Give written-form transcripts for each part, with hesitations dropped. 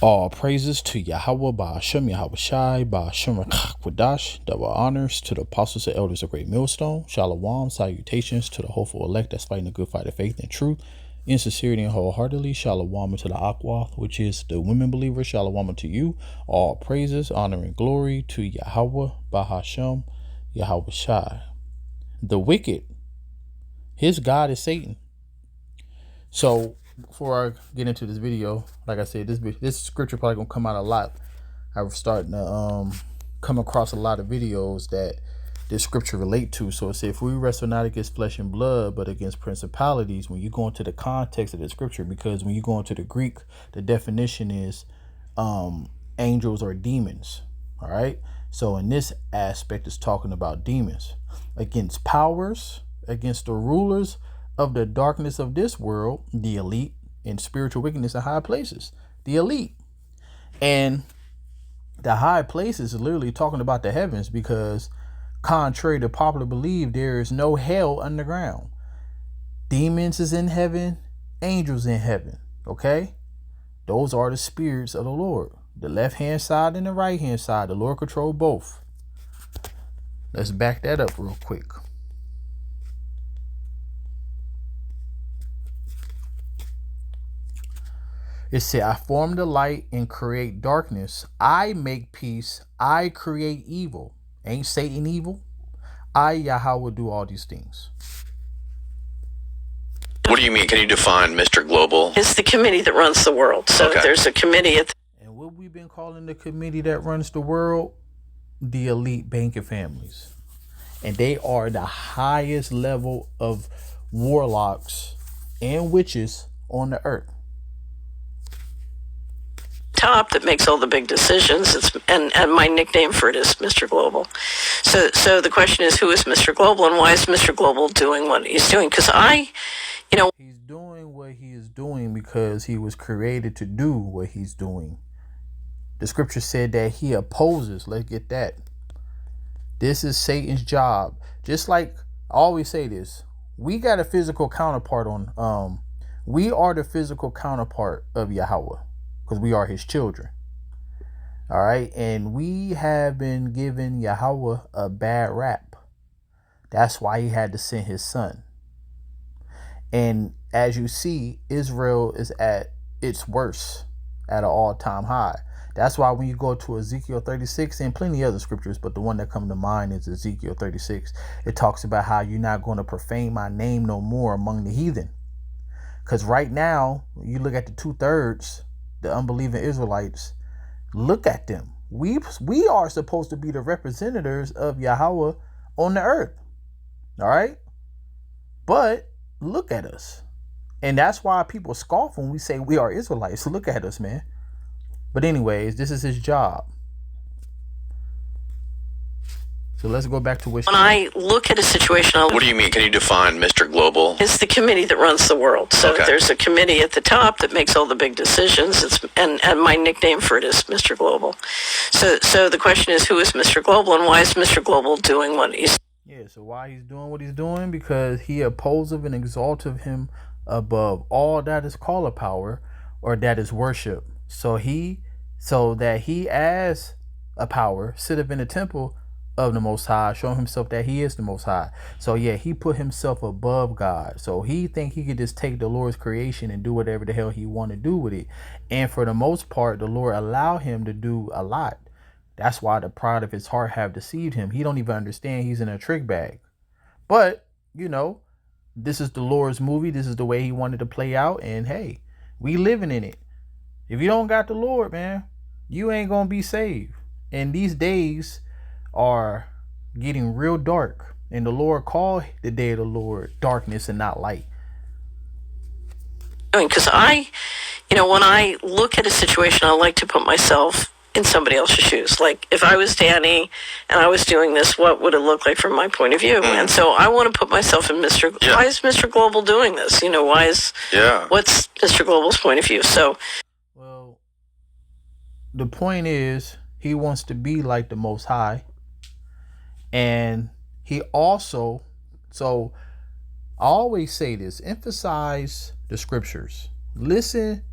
All praises to Yahweh, Ba'ashem, Yahweh Shai, Ba'ashem, RakakWadash. Double honors to the apostles and elders of Great Millstone. Shalom, salutations to the hopeful elect that's fighting a good fight of faith and truth, in sincerity and wholeheartedly. Shalom to the Akwath, which is the women believers. Shalom to you. All praises, honor, and glory to Yahweh, Ba'ashem, Yahweh Shai. The wicked, his God is Satan. So, before I get into this video, like I said, this scripture probably gonna come out a lot. I'm starting to come across a lot of videos that this scripture relate to. So it says, if we wrestle not against flesh and blood, but against principalities. When you go into the context of the scripture, because when you go into the Greek, the definition is angels or demons. All right. So in this aspect, it's talking about demons, against powers, against the rulers of the darkness of this world, the elite, and spiritual wickedness in high places, the elite. And the high places is literally talking about the heavens, because contrary to popular belief, there is no hell underground. Demons is in heaven, angels in heaven. Okay, those are the spirits of the Lord. The left hand side and the right hand side, the Lord control both. Let's back that up real quick. It said, I form the light and create darkness. I make peace. I create evil. Ain't Satan evil? I, Yahweh, do all these things. What do you mean? Can you define Mr. Global? It's the committee that runs the world. So there's a committee and what we've been calling the committee that runs the world, the elite banking families. And they are the highest level of warlocks and witches on the earth. Top that makes all the big decisions. And my nickname for it is Mr. Global. So the question is, who is Mr. Global, and why is Mr. Global doing what he's doing? Because he's doing what he is doing because he was created to do what he's doing. The scripture said that he opposes. Let's get that. This is Satan's job. Just like I always say this, we got a physical counterpart on. We are the physical counterpart of Yahweh, because we are his children. All right. And we have been given Yahweh a bad rap. That's why he had to send his son. And as you see, Israel is at its worst, at an all-time high. That's why when you go to Ezekiel 36 and plenty of other scriptures, but the one that comes to mind is Ezekiel 36. It talks about how you're not going to profane my name no more among the heathen. Because right now, you look at the 2/3, the unbelieving Israelites, look at them. We are supposed to be the representatives of Yahweh on the earth. All right. But look at us. And that's why people scoff when we say we are Israelites. So look at us, man. But anyways, this is his job. So let's go back to when I look at a situation. What do you mean? Can you define Mr. Global? It's the committee that runs the world. So there's a committee at the top that makes all the big decisions. And my nickname for it is Mr. Global. So the question is, who is Mr. Global, and why is Mr. Global doing what he's doing? Yeah, so why he's doing what he's doing? Because he opposeth and exalteth him above all that is called a power, or that is worship. So that he as a power sitteth in the temple of the Most High, showing himself that he is the Most High. So yeah, he put himself above God. So he think he could just take the Lord's creation and do whatever the hell he want to do with it. And for the most part, the Lord allow him to do a lot. That's why the pride of his heart have deceived him. He don't even understand he's in a trick bag. But, this is the Lord's movie. This is the way he wanted to play out. And hey, we living in it. If you don't got the Lord, man, you ain't going to be saved. And these days are getting real dark. And the Lord called the day of the Lord darkness and not light. Because when I look at a situation, I like to put myself in somebody else's shoes. Like if I was Danny and I was doing this, what would it look like from my point of view? And so I want to put myself in why is Mr. Global doing this? What's Mr. Global's point of view? So, well, the point is he wants to be like the Most High. And he also, so I always say this, emphasize the scriptures. Listen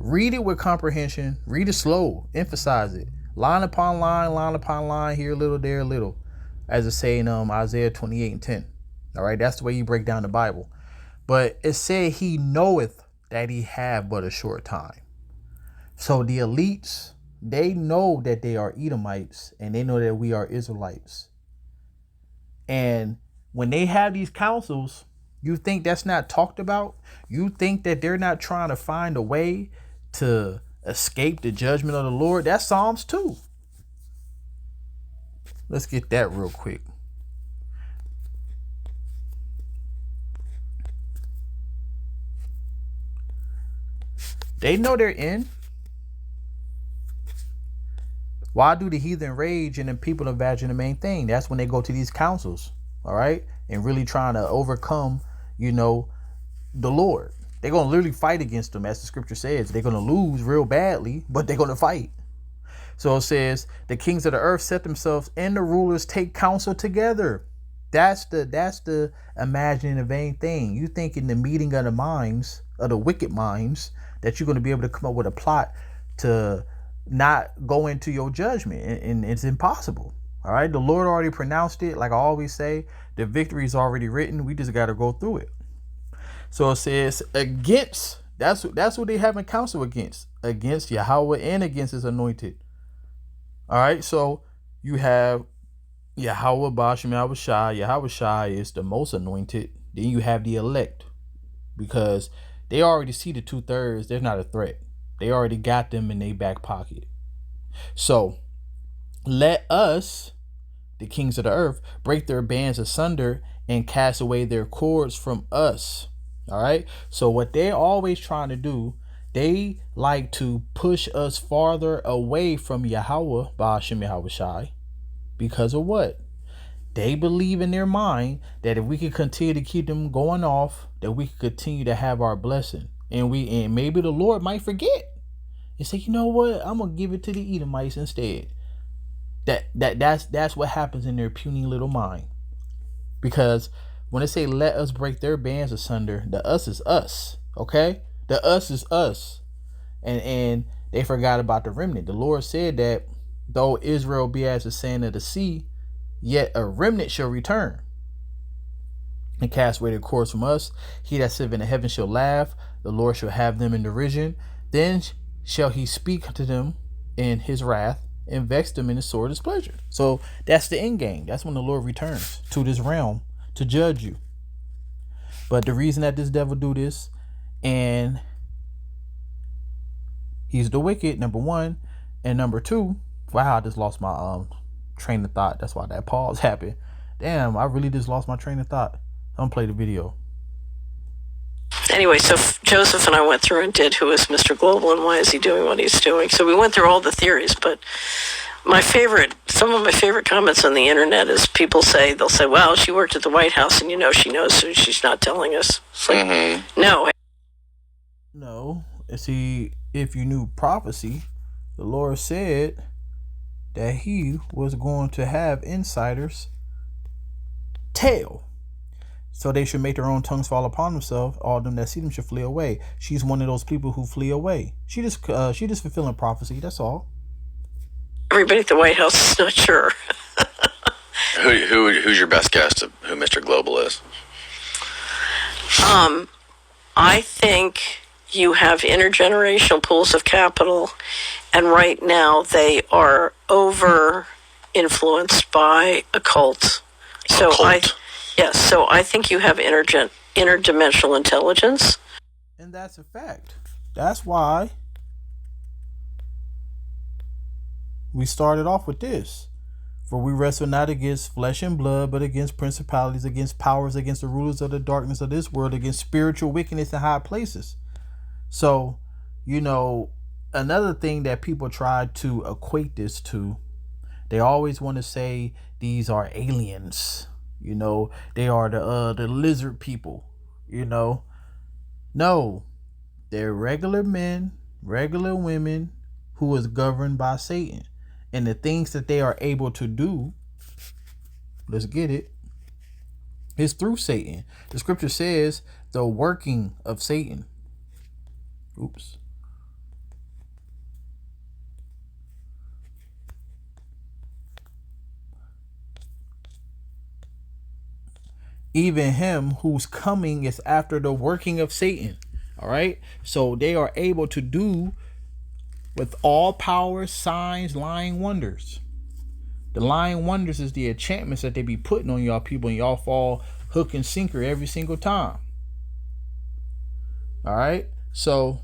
Read it with comprehension. Read it slow. Emphasize it. Line upon line, here a little, there a little. As it say in Isaiah 28:10. All right, that's the way you break down the Bible. But it said he knoweth that he have but a short time. So the elites, they know that they are Edomites and they know that we are Israelites. And when they have these councils, you think that's not talked about? You think that they're not trying to find a way to escape the judgment of the Lord? That's Psalms 2. Let's get that real quick. They know they're in. Why do the heathen rage and the people imagine the main thing? That's when they go to these councils, all right, and really trying to overcome, the Lord. They're going to literally fight against them, as the scripture says. They're going to lose real badly, but they're going to fight. So it says, the kings of the earth set themselves and the rulers take counsel together. That's the imagining the vain thing. You think in the meeting of the minds, of the wicked minds, that you're going to be able to come up with a plot to not go into your judgment, and it's impossible. All right, the Lord already pronounced it. Like I always say, the victory is already written. We just got to go through it. So it says against. That's what they have in counsel against Yahweh and against his anointed. All right, so you have Yahweh Bashem Yahweh Shai. Yahweh Shai is the most anointed. Then you have the elect, because they already see the 2/3. They're not a threat. They already got them in their back pocket. So let us, the kings of the earth, break their bands asunder and cast away their cords from us. All right. So what they're always trying to do, they like to push us farther away from Yahweh, Ba'ashem Yahweh Shai, because of what? They believe in their mind that if we could continue to keep them going off, that we could continue to have our blessing. And maybe the Lord might forget and say, you know what? I'm gonna give it to the Edomites instead. That's what happens in their puny little mind. Because when they say let us break their bands asunder, the us is us. Okay? The us is us. And they forgot about the remnant. The Lord said that though Israel be as the sand of the sea, yet a remnant shall return and cast away their cords from us. He that sitteth in the heaven shall laugh. The Lord shall have them in derision. Then shall he speak to them in his wrath and vex them in his sore displeasure. So that's the end game. That's when the Lord returns to this realm to judge you. But the reason that this devil do this, and he's the wicked, number one, and number two, wow, I just lost my train of thought. That's why that pause happened. Damn, I really just lost my train of thought. I'm gonna play the video. Anyway, so Joseph and I went through and did who is Mr. Global and why is he doing what he's doing. So we went through all the theories, but some of my favorite comments on the internet is they'll say, well, she worked at the White House and she knows, so she's not telling us. It's like, No. See, if you knew prophecy, the Lord said that he was going to have insiders tell. So they should make their own tongues fall upon themselves. All them that see them should flee away. She's one of those people who flee away. She just fulfilling prophecy. That's all. Everybody at the White House is not sure. Who's your best guess of who Mr. Global is? I think you have intergenerational pools of capital, and right now they are over influenced by a cult. So I think you have interdimensional intelligence. And that's a fact. That's why we started off with this. For we wrestle not against flesh and blood, but against principalities, against powers, against the rulers of the darkness of this world, against spiritual wickedness in high places. So, another thing that people try to equate this to, they always want to say these are aliens. They are the lizard people. No, they're regular men, regular women who is governed by Satan. And the things that they are able to do, let's get it, is through Satan. The scripture says the working of Satan. Oops. Even him whose coming is after the working of Satan. All right. So they are able to do with all power, signs, lying wonders. The lying wonders is the enchantments that they be putting on y'all people, and y'all fall hook and sinker every single time. All right. So,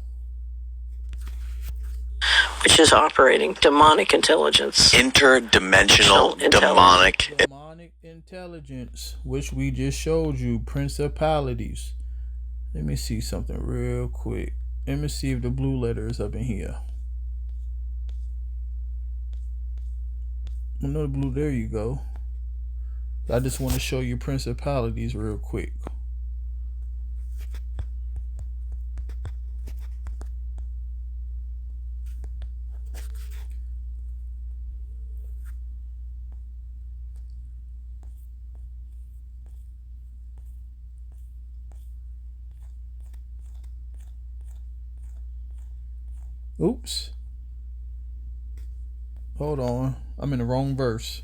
which is operating demonic intelligence. Interdimensional demonic. Demonic intelligence, which we just showed you, principalities. Let me see something real quick. Let me see if the blue letter is up in here. Another blue, there you go. I just want to show you principalities real quick. Oops. Hold on. I'm in the wrong verse.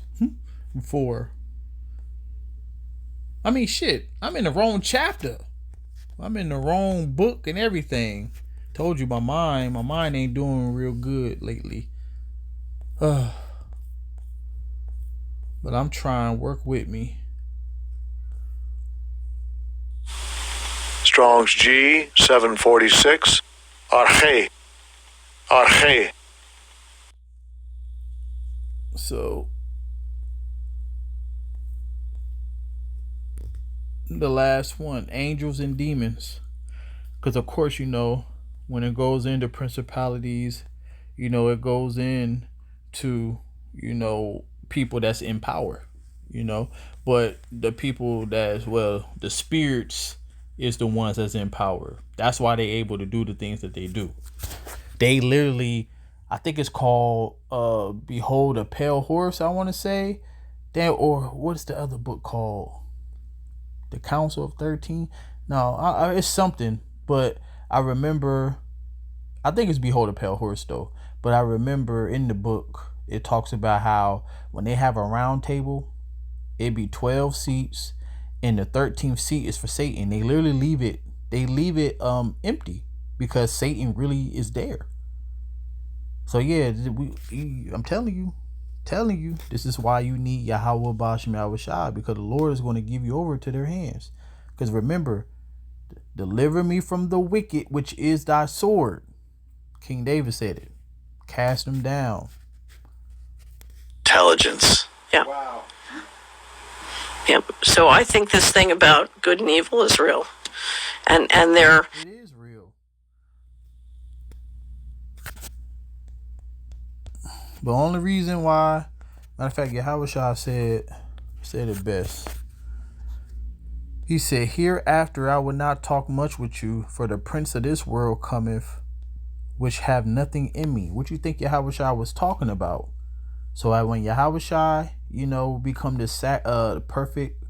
4. I mean, shit. I'm in the wrong chapter. I'm in the wrong book and everything. Told you my mind ain't doing real good lately. But I'm trying. Work with me. Strong's G 746. Arche. So the last one, angels and demons. Because of course, you know, when it goes into principalities, you know, it goes in to, you know, people that's in power, you know. But the people that's, well, the spirits is the ones that's in power. That's why they're able to do the things that they do. They literally, I think it's called Behold a Pale Horse, I want to say. Or what's the other book called? The Council of 13? No, it's something. But I remember, I think it's Behold a Pale Horse though. But I remember in the book, it talks about how when they have a round table, it'd be 12 seats. And the 13th seat is for Satan. They literally leave it empty because Satan really is there. So yeah, I'm telling you, this is why you need Yahweh Bashem Yahweh Shai, because the Lord is going to give you over to their hands. Because remember, deliver me from the wicked, which is thy sword. King David said it. Cast them down. Intelligence. Yeah. Wow. Yeah. So I think this thing about good and evil is real. And they're... It is real. The only reason why, matter of fact, Yahweh Shai said it best. He said, hereafter I will not talk much with you, for the prince of this world cometh, which have nothing in me. What you think Yahweh Shai was talking about? So when Yahweh Shai, you know, become this perfect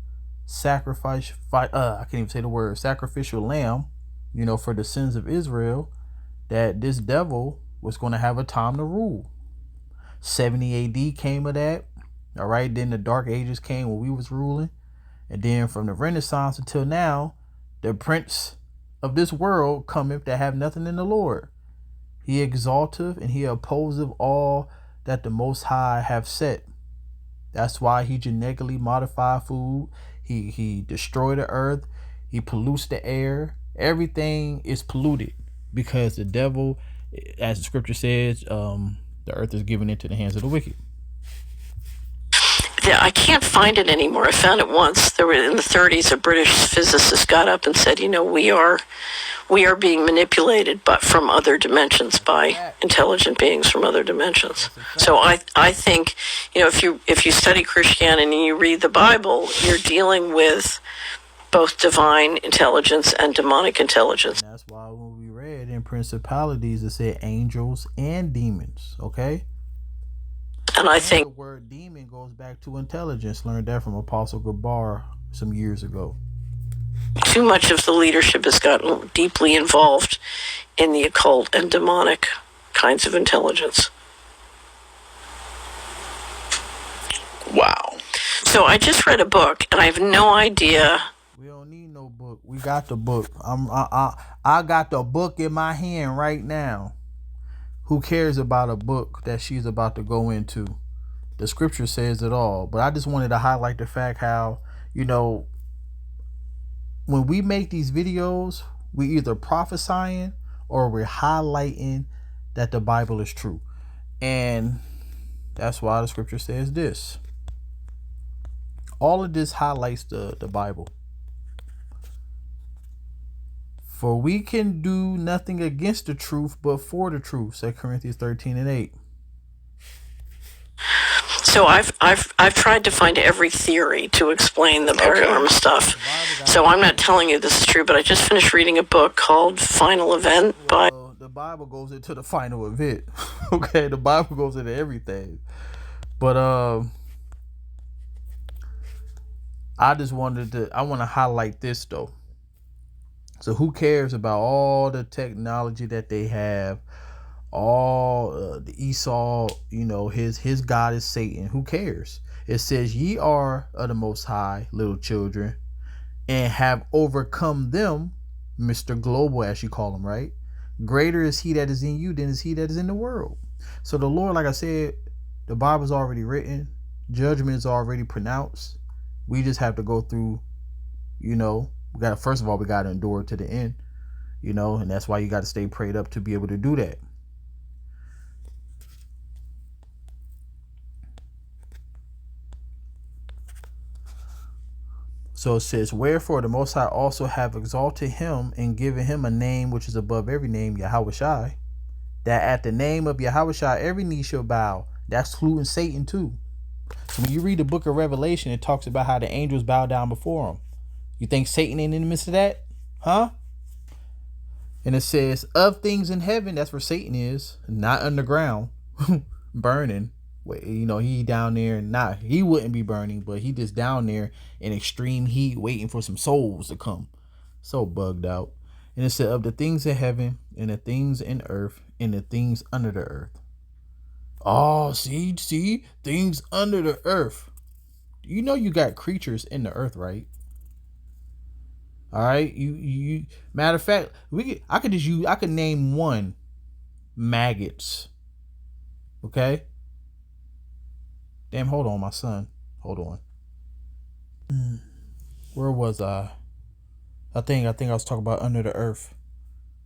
sacrifice, I can't even say the word, sacrificial lamb, you know, for the sins of Israel, that this devil was going to have a time to rule. 70 AD came of that. All right. Then the Dark Ages came when we was ruling. And then from the Renaissance until now, the prince of this world cometh that have nothing in the Lord. He exalteth and he opposeth all that the Most High have set. That's why he genetically modified food. He destroyed the earth. He pollutes the air. Everything is polluted because the devil, as the scripture says, the earth is given into the hands of the wicked. Yeah, I can't find it anymore. I found it once. There were in the 30s, a British physicist got up and said, you know, we are being manipulated, but from other dimensions by intelligent beings from other dimensions. So I think, you know, if you study Christianity and you read the Bible, you're dealing with both divine intelligence and demonic intelligence. And that's why when we read in Principalities, it said angels and demons. Okay. And I think the word demon goes back to intelligence. Learned that from Apostle Gabar some years ago. too much of the leadership has gotten deeply involved in the occult and demonic kinds of intelligence. Wow. So I just read a book, and I have no idea We don't need no book. We got the book. I got the book in my hand right now. Who cares about a book that she's about to go into? The scripture says it all. But I just wanted to highlight the fact how, when we make these videos, we either prophesying or we're highlighting that the Bible is true. And that's why the scripture says this. All of this highlights the Bible. For we can do nothing against the truth, but for the truth. 2 Corinthians 13:8. So I've tried to find every theory to explain the paranormal stuff. So I'm not telling you this is true, but I just finished reading a book called Final Event by. The Bible goes into the final event. Okay, the Bible goes into everything. But I want to highlight this though. So who cares about all the technology that they have? All the Esau, his God is Satan. Who cares? It says, ye are of the Most High, little children, and have overcome them, Mr. Global, as you call him, right? Greater is he that is in you than is he that is in the world. So the Lord, like I said, the Bible's already written. Judgment is already pronounced. We just have to go through, first of all, we got to endure to the end, and that's why you got to stay prayed up to be able to do that. So it says, wherefore the Most High also have exalted him and given him a name which is above every name, Yahushai, that at the name of Yahushai every knee shall bow. That's including Satan too. So when you read the book of Revelation, it talks about how the angels bow down before him. You think Satan ain't in the midst of that? Huh? And it says, of things in heaven, that's where Satan is, not underground, burning. He down there, he wouldn't be burning, but he just down there in extreme heat waiting for some souls to come. So bugged out. And it said, of the things in heaven and the things in earth and the things under the earth. Oh, see, things under the earth. You got creatures in the earth, right? All right. You matter of fact, I could name one. Maggots. Okay. Damn, hold on, my son. Hold on. Where was I? I think I was talking about under the earth.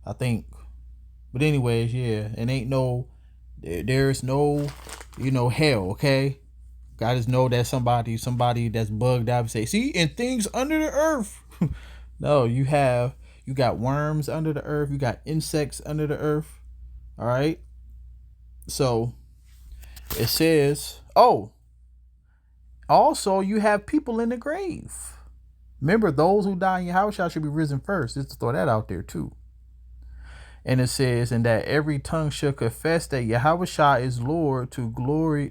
I think. But anyways, yeah. And there's no, hell, okay? God just know that somebody that's bugged out and say, see, and things under the earth. No, you got worms under the earth. You got insects under the earth. All right. So it says, also, you have people in the grave. Remember, those who die in your house should be risen first. Just to throw that out there, too. And it says, and that every tongue shall confess that Yahushua is Lord to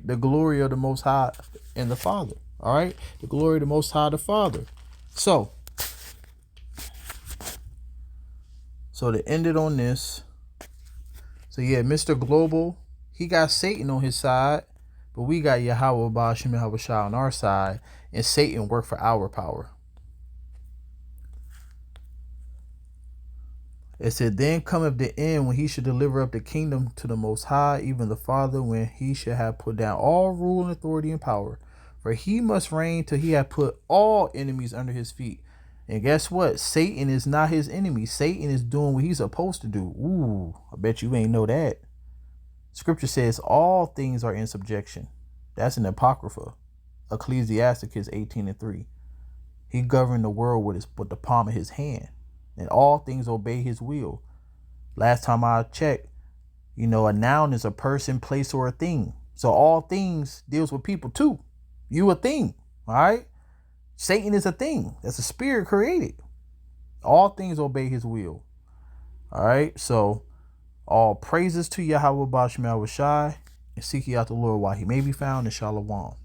the glory of the Most High and the Father. All right? The glory of the Most High, the Father. So to end it on this. So, yeah, Mr. Global, he got Satan on his side. But we got Yahweh Ba'ashem Yahushua on our side, and Satan worked for our power. It said, then cometh the end when he should deliver up the kingdom to the Most High, even the Father, when he should have put down all rule and authority and power. For he must reign till he have put all enemies under his feet. And guess what? Satan is not his enemy. Satan is doing what he's supposed to do. Ooh, I bet you ain't know that. Scripture says all things are in subjection. That's an Apocrypha. Ecclesiasticus 18:3. He governed the world with the palm of his hand. And all things obey his will. Last time I checked, a noun is a person, place, or a thing. So all things deals with people too. You a thing. All right. Satan is a thing. That's a spirit created. All things obey his will. All right. So all praises to Yahweh Ba'ashem Yahushai, and seek ye out the Lord while he may be found, in Shalom.